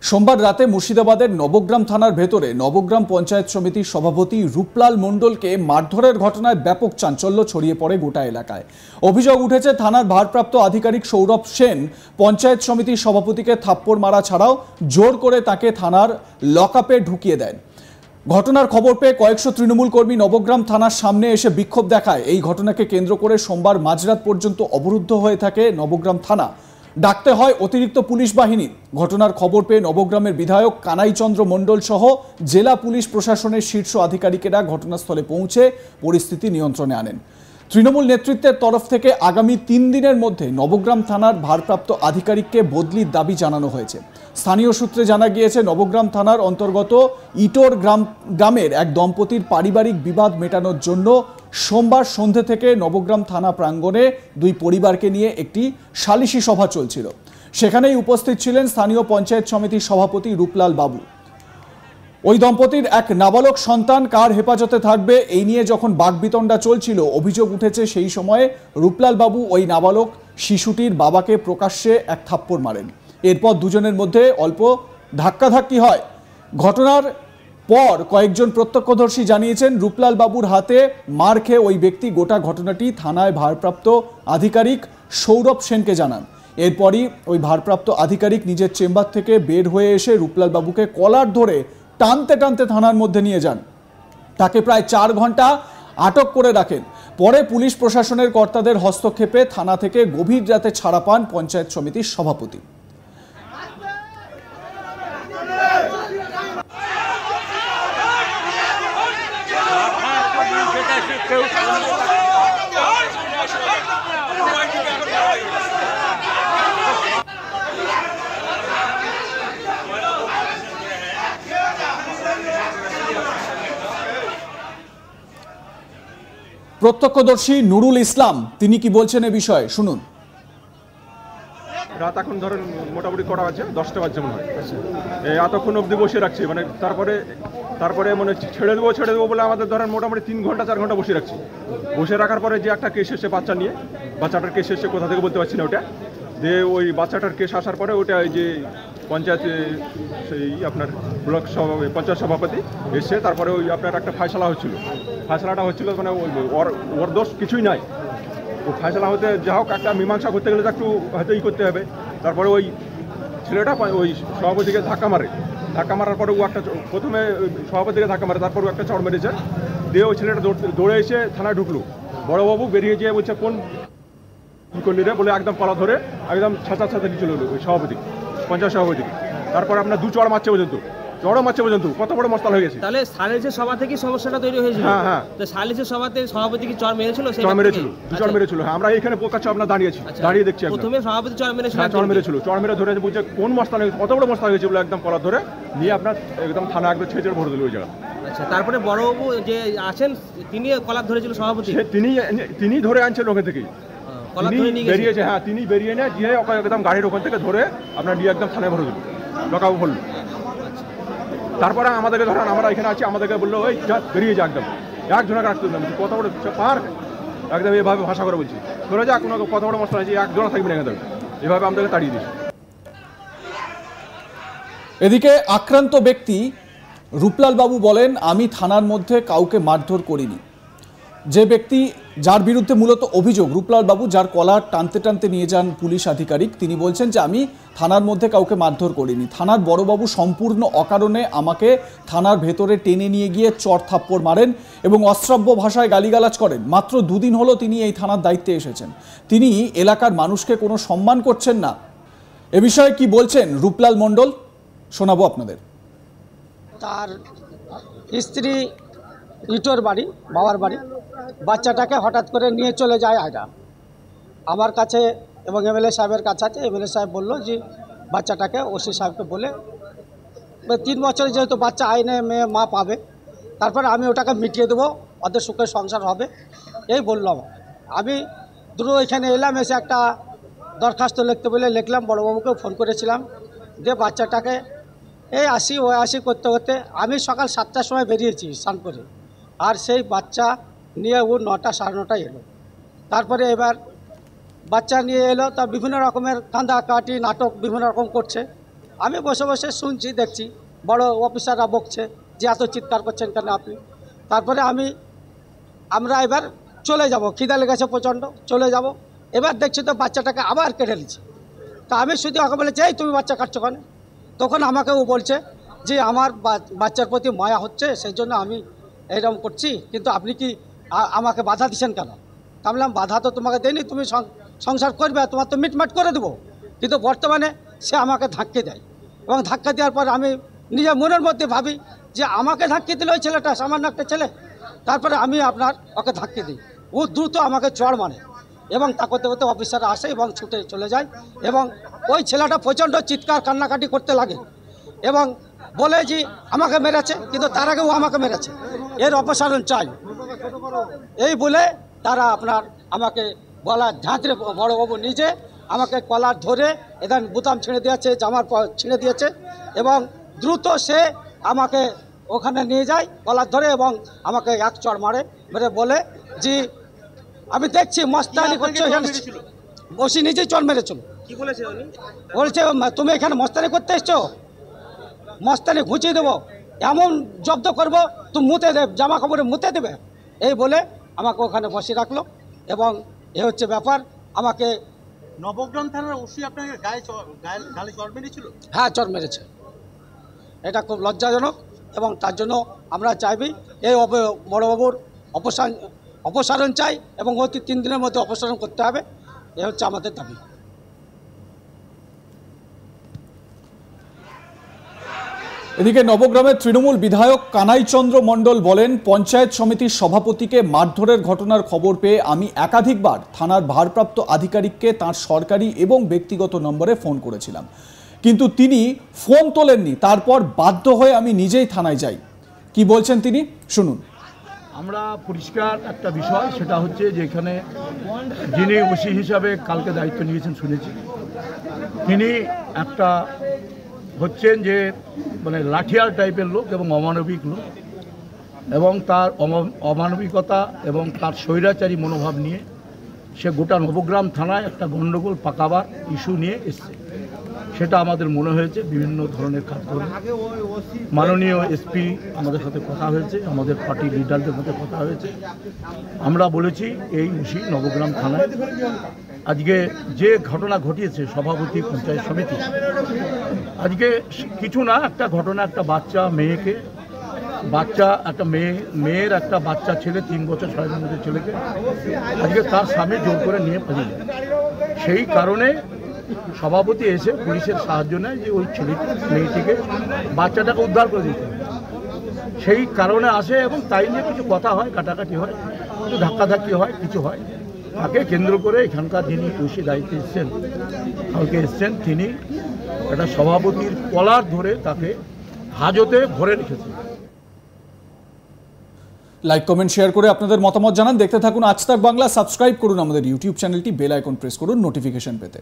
সোমবার রাতে মুর্শিদাবাদের নবগ্রাম থানার ভেতরে নবগ্রাম পঞ্চায়েত সমিতির সভাপতি রূপলাল মণ্ডলকে মারধরের ঘটনায় ব্যাপক চাঞ্চল্য ছড়িয়ে পড়ে গোটা এলাকায়। অভিযোগ উঠেছে থানার ভারপ্রাপ্ত আধিকারিক সৌরভ সেন পঞ্চায়েত সমিতির সভাপতিকে থাপ্পড় মারা ছাড়াও জোর করে তাকে থানার লকআপে ঢুকিয়ে দেন। ঘটনার খবর পেয়ে কয়েকশো তৃণমূল কর্মী নবগ্রাম থানার সামনে এসে বিক্ষোভ দেখায়। এই ঘটনাকে কেন্দ্র করে সোমবার মাঝরাত পর্যন্ত অবরুদ্ধ হয়ে থাকে নবগ্রাম থানা। ডাকতে হয় অতিরিক্ত পুলিশ বাহিনী। ঘটনার খবর পেয়ে নবগ্রামের বিধায়ক কানাইচন্দ্র মণ্ডল সহ জেলা পুলিশ প্রশাসনের শীর্ষ আধিকারিকেরা ঘটনাস্থলে পৌঁছে পরিস্থিতি নিয়ন্ত্রণে আনেন। তৃণমূল নেতৃত্বের তরফ থেকে আগামী 3 দিনের মধ্যে নবগ্রাম থানার ভারপ্রাপ্ত আধিকারিককে বদলির দাবি জানানো হয়েছে। স্থানীয় সূত্রে জানা গিয়েছে নবগ্রাম থানার অন্তর্গত ইটোর গ্রামের এক দম্পতির পারিবারিক বিবাদ মেটানোর জন্য সোমবার সন্ধ্যে থেকে নবগ্রাম থানা প্রাঙ্গণে দুই পরিবারকে নিয়ে একটি সালিশি সভা চলছিল। সেখানেই উপস্থিত ছিলেন স্থানীয় পঞ্চায়েত সমিতির সভাপতি রূপলাল বাবু। ওই দম্পতির এক নাবালক সন্তান কার হেফাজতে থাকবে এই নিয়ে যখন বাকবিতণ্ডা চলছিল, অভিযোগ উঠেছে সেই সময়ে রূপলাল বাবু ওই নাবালক শিশুটির বাবাকে প্রকাশ্যে এক থাপ্পড় মারেন। এরপর দুজনের মধ্যে অল্প ধাক্কাধাক্কি হয়। ঘটনার পর কয়েকজন প্রত্যক্ষদর্শী জানিয়েছেন রূপলাল বাবুর হাতে মার খেয়ে ওই ব্যক্তি গোটা ঘটনাটি থানায় ভারপ্রাপ্ত আধিকারিক সৌরভ সেনকে জানান। এরপরই ওই ভারপ্রাপ্ত আধিকারিক নিজের চেম্বার থেকে বের হয়ে এসে রূপলাল বাবুকে কলার ধরে টানতে টানতে থানার মধ্যে নিয়ে যান। তাকে প্রায় 4 ঘন্টা আটক করে রাখেন। পরে পুলিশ প্রশাসনের কর্তাদের হস্তক্ষেপে থানা থেকে গভীর রাতে ছাড়া পান পঞ্চায়েত সমিতির সভাপতি। প্রত্যক্ষদর্শী নুরুল ইসলাম তিনি কি বলছেন এ বিষয়ে শুনুন। রাত এখন ধরেন মোটামুটি কটা বাজে, 10টা বাজে মনে হয়। এতক্ষণ অবধি বসে রাখছি, মানে তারপরে মানে ছেড়ে দেবো বলে আমাদের ধরেন মোটামুটি 3 ঘন্টা 4 ঘন্টা বসে রাখছি। বসে রাখার পরে যে একটা কেস এসে বাচ্চা নিয়ে, বাচ্চাটার কেস এসে কোথা থেকে বলতে পারছি না ওটা, দিয়ে ওই বাচ্চাটার কেস আসার পরে ওটা ওই যে পঞ্চায়েতে সেই আপনার ব্লক পঞ্চায়েত সভাপতি এসে তারপরে ওই আপনার একটা ফায়সালাটা হচ্ছিল মানে ওর দোষ কিছুই নাই। ও ফায়সালা হতে যা হোক একটা মীমাংসা করতে গেলে তো একটু হয়তো করতে হবে। তারপরে ওই ছেলেটা ওই সভাপতিকে ধাক্কা মারার পরে ও একটা প্রথমে সভাপতিকে ধাক্কা মারে, তারপর ও একটা চড় মেরেছে। দিয়ে ওই ছেলেটা দৌড়ে এসে থানায় ঢুকলো। বড়বাবু বেরিয়ে যেয়ে বলছে কোন করলি রে বলে একদম কলা ধরে একদম ছাঁচা নিয়ে চলে ওই সভাপতি, পঞ্চায়েত সভাপতিকে। তারপরে আপনার 2 চড় মারছে পর্যন্ত কত বড় মস্তাল হয়ে গেছে। তাহলে সালিসের সভা থেকে সমস্যাটা তৈরি হয়েছিল। হ্যাঁ, তো সালিসের সভাতে সভাপতি কি চড় মেরেছিল? 2 চড় মেরেছিল। হ্যাঁ, আমরা এখানে কাছে আপনার দাঁড়িয়েছি, দাঁড়িয়ে দেখছি। প্রথমে সভাপতি চড় মেরেছিল। হ্যাঁ, চড় মেরে ধরে বলছে কোন মস্তাল হয়েছে, কত বড় মস্তাল হয়েছে বলে একদম কলা ধরে নিয়ে আপনার একদম থানা একদম ছেড়ে ভরে দিল ওই জায়গা। আচ্ছা, তারপরে বড়বাবু যে আছেন তিনি কলার ধরেছিল সভাপতি, তিনি ধরে আনছেন ওখান থেকেই বেরিয়েছে। হ্যাঁ, তিনি বেরিয়ে নিয়ে গিয়ে একদম গাড়ির ওখান থেকে ধরে আপনার নিয়ে একদম থানায় ভরে দিল, লকআপ হলো। তারপরে আমাদেরকে ধরেন আমরা এখানে আছি, আমাদেরকে বললো ওই বেরিয়ে যা, একদম একজনকে রাখতে দিলাম। কত বড় পার একদম এভাবে ভাষা করে বলছি, ধরে যা কোনো কত বড় মশলা আছে, একজনা থাকবে না এখানে, এভাবে আমাদেরকে তাড়িয়ে দিচ্ছি। এদিকে আক্রান্ত ব্যক্তি রূপলাল বাবু বলেন, আমি থানার মধ্যে কাউকে মারধর করিনি। যে ব্যক্তি যার বিরুদ্ধে মূলত অভিযোগ, রূপলাল বাবু যার কলার টানতে টানতে নিয়ে যান পুলিশ আধিকারিক, তিনি বলছেন যে আমি থানার মধ্যে কাউকে মারধর করিনি। থানার বড়বাবু সম্পূর্ণ অকারণে আমাকে থানার ভেতরে টেনে নিয়ে গিয়ে চড় থাপ্পড় মারেন এবং অশ্রাব্য ভাষায় গালিগালাজ করেন। মাত্র 2 দিন হলো তিনি এই থানার দায়িত্বে এসেছেন, তিনি এলাকার মানুষকে কোনো সম্মান করছেন না। এ বিষয়ে কি বলছেন রূপলাল মণ্ডল শোনাবো আপনাদের। তার স্ত্রী ইটোর বাড়ি, বাবার বাড়ি, বাচ্চাটাকে হঠাৎ করে নিয়ে চলে যায় আয়রা আমার কাছে এবং এমএলএ সাহেবের কাছে আছে। এমএলএ সাহেব বললো যে বাচ্চাটাকে ওসি সাহেবকে বলে 3 বছরের যেহেতু বাচ্চা আইনে মেয়ে মা পাবে, তারপরে আমি ওটাকে মিটিয়ে দেবো, ওদের সুখের সংসার হবে, এই বললাম। আমি দ্রুত এখানে এলাম, এসে একটা দরখাস্ত লিখতে বলে লিখলাম, বড়বাবুকেও ফোন করেছিলাম। যে বাচ্চাটাকে আসি করতে করতে আমি সকাল 7টার সময় বেরিয়েছি স্নান করে, আর সেই বাচ্চা নিয়ে ও 9টা 9:30 এলো। তারপরে এবার বাচ্চা নিয়ে এলো, তা বিভিন্ন রকমের কাঁদাকাটি নাটক বিভিন্ন রকম করছে। আমি বসে বসে শুনছি, দেখছি বড় অফিসাররা বকছে যে এত চিৎকার করছেন কেন আপনি। তারপরে আমরা এবার চলে যাব, খিদা লেগেছে প্রচণ্ড, চলে যাব। এবার দেখছি তো বাচ্চাটাকে আবার কেটে নিচ্ছে। তা আমি শুধু ওকে বলেছি, এই তুমি বাচ্চা কাটছো কেন? তখন আমাকে ও বলছে যে আমার বাচ্চার প্রতি মায়া হচ্ছে, সেই জন্য আমি এইরকম করছি, কিন্তু আপনি কি আমাকে বাধা দিচ্ছেন কেন? তা বললাম, বাধা তো তোমাকে দেয়নি, তুমি সংসার করবে, তোমার তো মিটমাট করে দেবো। কিন্তু বর্তমানে সে আমাকে ধাক্কে দেয়, এবং ধাক্কা দেওয়ার পর আমি নিজের মনের মধ্যে ভাবি যে আমাকে ধাক্কে দিল ওই ছেলেটা, সামান্য একটা ছেলে। তারপরে আমি ওকে ধাক্কে দিই, ও দ্রুত আমাকে চড় মানে, এবং তা করতে করতে অফিসাররা আসে এবং ছুটে চলে যায়। এবং ওই ছেলেটা প্রচণ্ড চিৎকার কান্নাকাটি করতে লাগে এবং বলে যে আমাকে মেরেছে, কিন্তু তার আগেও আমাকে মেরেছে, এর অপসারণ চাই। এই বলে তারা আমাকে গলার ঝাঁঝরে, বড়বাবু নিজে আমাকে কলার ধরে এখানে বোতাম ছিঁড়ে দিয়েছে, জামার ছিঁড়ে দিয়েছে, এবং দ্রুত সে আমাকে ওখানে নিয়ে যায় কলার ধরে, এবং আমাকে এক চড় মেরে বলে যে আমি দেখছি মস্তানি করছো এখানে। বসি নিজেই চড় মেরেছিল। কি বলেছে উনি? বলছে তুমি এখানে মস্তানি করতে এসছো, মস্তানি ঘুচিয়ে দেবো, এমন জব্দ করবো তুমি মুতে দেবে, জামা কাপড়ে মুতে দেবে, এই বলে আমাকে ওখানে বসিয়ে রাখলো। এবং এ হচ্ছে ব্যাপার। আমাকে নবগ্রাম থানার ওসি আপনাকে গালে চড় মেরেছিল? হ্যাঁ, চড় মেরেছে। এটা খুব লজ্জাজনক, এবং তার জন্য আমরা চাইবি এই বড়বাবুর অপসারণ চাই, এবং অতি 3 দিনের মধ্যে অপসারণ করতে হবে। এ হচ্ছে আমাদের দাবি। এদিকে নবগ্রামের তৃণমূল বিধায়ক কানাইচন্দ্র মণ্ডল বলেন, পঞ্চায়েত সমিতির সভাপতিকে মারধরের ঘটনার খবর পেয়ে আমি একাধিকবার থানার ভারপ্রাপ্ত আধিকারিককে তার সরকারি এবং ব্যক্তিগত নম্বরে ফোন করেছিলাম, কিন্তু তিনি ফোন তোলেননি। তারপর বাধ্য হয়ে আমি নিজেই থানায় যাই। কি বলছেন তিনি, শুনুন। আমরা পরিষ্কার একটা বিষয়, সেটা হচ্ছে যে এখানে যিনি ওসি হিসাবে কালকে দায়িত্ব নিয়েছেন শুনেছি, তিনি একটা হচ্ছেন যে মানে লাঠিয়াল টাইপের লোক এবং অমানবিক লোক, এবং তার অমানবিকতা এবং তার স্বৈরাচারী মনোভাব নিয়ে সে গোটা নবগ্রাম থানায় একটা গণ্ডগোল পাকাবার ইস্যু নিয়ে এসছে। সেটা আমাদের মনে হয়েছে বিভিন্ন ধরনের কাজ করে। মাননীয় এসপি আমাদের সাথে কথা হয়েছে, আমাদের পার্টি লিডারদের সাথে কথা হয়েছে। আমরা বলেছি এই ওসি নবগ্রাম থানায় আজকে যে ঘটনা ঘটিয়েছে সভাপতি পঞ্চায়েত সমিতি, আজকে কিছু না, একটা ঘটনা, একটা মেয়ের একটা বাচ্চা ছেলে, 3 বছর 3.5 বছর ছেলেকে আজকে তার স্বামী জোর করে নিয়ে পালিয়ে যায়। সেই কারণে সভাপতি এসে পুলিশের সাহায্য নেয় যে ওই মেয়েটিকে, বাচ্চাটাকে উদ্ধার করে দিতে হবে। সেই কারণে আসে, এবং তাই নিয়ে কিছু কথা হয়, কাটাকাটি হয়, কিছু ধাক্কাধাক্কি হয়, কিছু হয়। তাকে কেন্দ্র করে এখানকার যিনি ওসি দায়িত্বে এসছেন, কালকে এসছেন, তিনি একটা সভাপতির কলার ধরে তাকে হাজতে ভরে রেখেছেন। লাইক, কমেন্ট, শেয়ার করে আপনাদের মতামত জানান। দেখতে থাকুন আজ তাক বাংলা। সাবস্ক্রাইব করুন আমাদের ইউটিউব চ্যানেলটি, বেল আইকন প্রেস করুন নোটিফিকেশন পেতে।